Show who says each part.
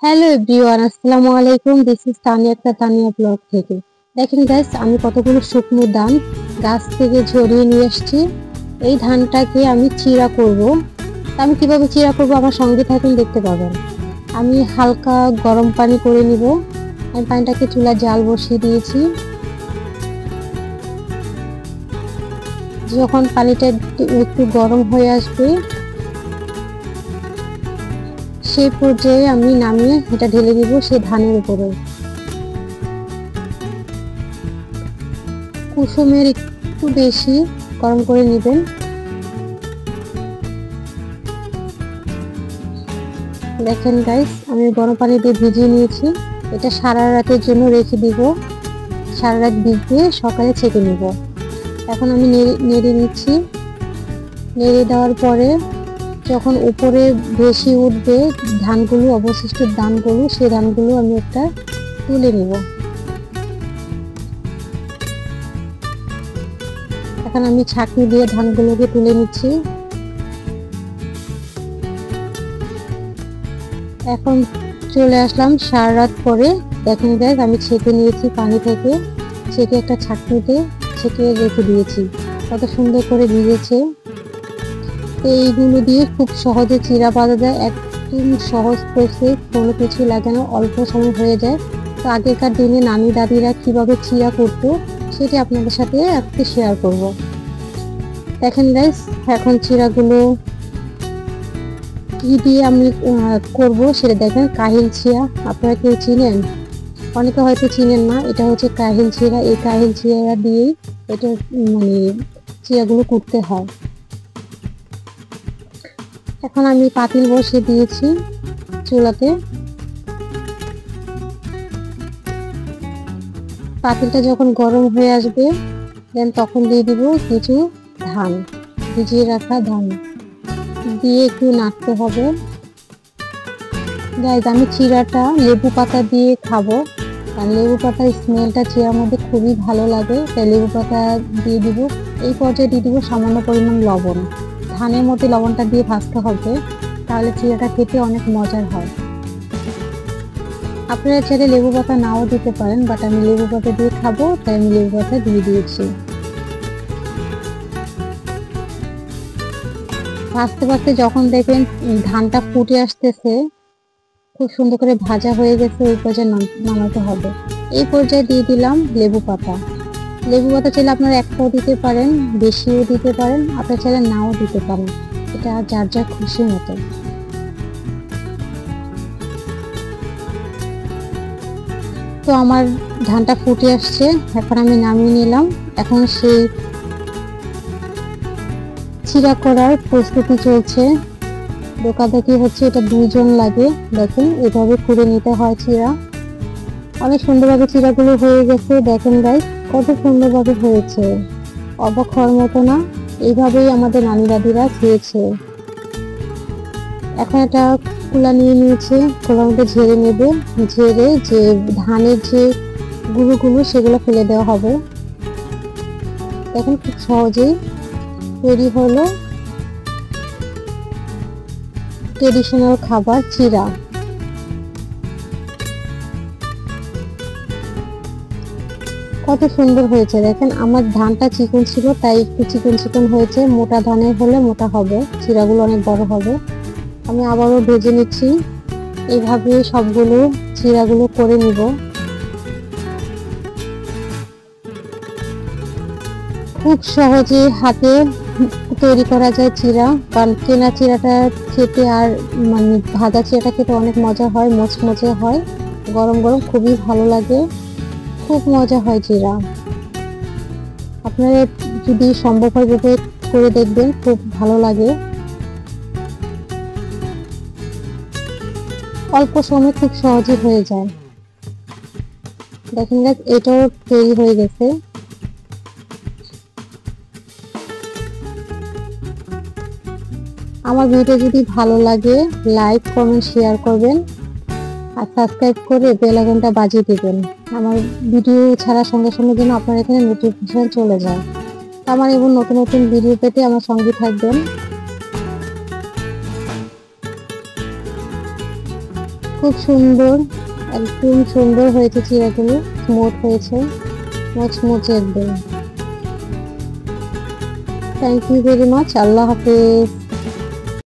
Speaker 1: Hello everyone, আসসালামু আলাইকুম। This is Tania blog থেকে। দেখেন গাইস, আমি কতগুলো শুকনো ধান গাছ থেকে ঝরিয়ে নিয়ে এসেছি। এই ধানটাকে আমি চিড়া করব। আমি কিভাবে চিড়া করব আমার সঙ্গে থাকুন, দেখতে পাবেন। আমি হালকা গরম পানি করে নিব। আমি পানিটাকে চুলায় জাল বসিয়ে দিয়েছি। যখন পানিটা একটু গরম হয়ে আসবে সেই পর্যায়ে আমি নামিয়ে এটা ঢেলে দিব সেই ধানের উপরে। কুসুমের একটু বেশি গরম করে নেবেন। দেখেন গাইস, আমি গরম পানি দিয়ে ভিজিয়ে নিয়েছি। এটা সারা রাতের জন্য রেখে দিব। সারা রাত ভিজিয়ে সকালে ছেঁকে নিব। এখন আমি নেড়ে নিচ্ছি। নেড়ে দেওয়ার পরে যখন উপরে ভেসে উঠবে ধানগুলো, অবশিষ্ট ধানগুলো, সেই ধানগুলো আমি একটা তুলে নিব। এখন আমি ছাঁকনি দিয়ে ধানগুলোকে তুলে নিচ্ছি। এখন চলে আসলাম সারা রাত পরে। দেখেন গাইস, আমি ছেঁকে নিয়েছি পানি থেকে। ছেঁকে একটা ছাঁকনিতে ছেঁকে রেখে দিয়েছি। কত সুন্দর করে ভিজেছে। এইগুলো দিয়ে খুব সহজে চিড়া বাঁধা যায়। একদম সহজ প্রসেস, কোনো কিছু লাগে না, অল্প সময় হয়ে যায়। তো আগেকার দিনে নানি দাদিরা কিভাবে চিড়া করতো সেটি আপনাদের সাথে আজকে শেয়ার করব। দেখেন গাইস, এখন চিড়াগুলো কি দিয়ে আমি করব সেটা দেখেন। কাহিল চিড়া, আপনারা কেউ চিনেন? অনেকে হয়তো চিনেন না। এটা হচ্ছে কাহিল চিড়া। এই কাহিল চিড়া দিয়েই এটা মানে চিড়াগুলো করতে হয়। এখন আমি পাতিল বসিয়ে দিয়েছি চুলাতে। পাতিলটা যখন গরম হয়ে আসবে দেন তখন দিয়ে দিব কিছু ধান, ভিজিয়ে রাখা ধান দিয়ে একটু নাড়তে হবে। গাইস, আমি চিড়াটা লেবু পাতা দিয়ে খাবো, আর লেবু পাতার স্মেলটা চিড়ার মধ্যে খুবই ভালো লাগে, তাই লেবু পাতা দিয়ে দিব। এই পর্যায়ে দিয়ে দিব সামান্য পরিমাণ লবণ। ধানের মধ্যে লবণটা দিয়ে ভাজতে হবে, তাহলে চিড়াটা খেতে অনেক মজার হয়। আপনারা চাইলে লেবু পাতা নাও দিতে পারেন, বাট আমি লেবু পাতা দিয়ে খাবো তাই আমি লেবু পাতা দিয়ে দিয়েছি। ভাজতে ভাজতে যখন দেখবেন ধানটা ফুটে আসতেছে, খুব সুন্দর করে ভাজা হয়ে গেছে, ওই পর্যায়ে নামাতে হবে। এই পর্যায়ে দিয়ে দিলাম লেবু পাতা। লেবু পাতা চাইলে আপনারা একটাও দিতে পারেন, বেশিও দিতে পারেন, আপনারা চাইলে নাও দিতে পারেন। এটা যার যার খুশি মতো। তো আমার ধানটা ফুটে আসছে, এখন আমি নামিয়ে নিলাম। এখন সেই চিড়া করার প্রস্তুতি চলছে। দোকানদাকি হচ্ছে, এটা 2 জন লাগে। দেখেন এভাবে করে নিতে হয় চিড়া। অনেক সুন্দরভাবে চিড়াগুলো হয়ে গেছে। দেখেন গাইস, কত সুন্দরভাবে হয়েছে, অবাক হওয়ার মতো না? এইভাবেই আমাদের নানি দাদিরা খেয়েছে। এখন একটা কুলা নিয়ে নিয়েছে, কুলার মধ্যে ঝেড়ে নেবে। ঝেড়ে যে ধানের যে গুঁড়োগুলো সেগুলো ফেলে দেওয়া হবে। দেখেন খুব সহজেই তৈরি হলো ট্রেডিশনাল খাবার চিড়া। কত সুন্দর হয়েছে দেখেন। আমার ধানটা চিকন ছিল তাই একটু চিকন চিকন হয়েছে, মোটা ধানের হলে মোটা হবে, চিড়াগুলো অনেক বড় হবে। আমি আবারও ভেজে নিচ্ছি। এইভাবে সবগুলো চিড়াগুলো করে নিব। খুব সহজে হাতে তৈরি করা যায় চিড়া, কারণ কেনা চিড়াটা খেতে আর ভাজা চিড়াটা খেতে অনেক মজা হয়, মচমচে হয়, গরম গরম খুবই ভালো লাগে, খুব মজা হয় চিড়া। আপনারা যদি সম্ভব হয় এভাবে করে দেখবেন, খুব ভালো লাগে। অল্প সময় খুব সহজে হয়ে যায়। দেখেন গাইস, এটাও তৈরি হয়ে গেছে। আমার ভিডিও যদি ভালো লাগে লাইক কমেন্ট শেয়ার করবেন, আর সাবস্ক্রাইব করে বেল আইকনটা বাজিয়ে দিবেন। আমার ভিডিও ছাড়ার সঙ্গে সঙ্গে যেন আপনার এখানে নোটিফিকেশন চলে যায়। আমার এবং নতুন নতুন ভিডিও পেতে আমার সঙ্গে থাকবেন। খুব সুন্দর, একদম সুন্দর হয়েছে চিড়াগুলো, স্মুথ হয়েছে, মচমচে একদম। Thank you very much. আল্লাহ হাফেজ।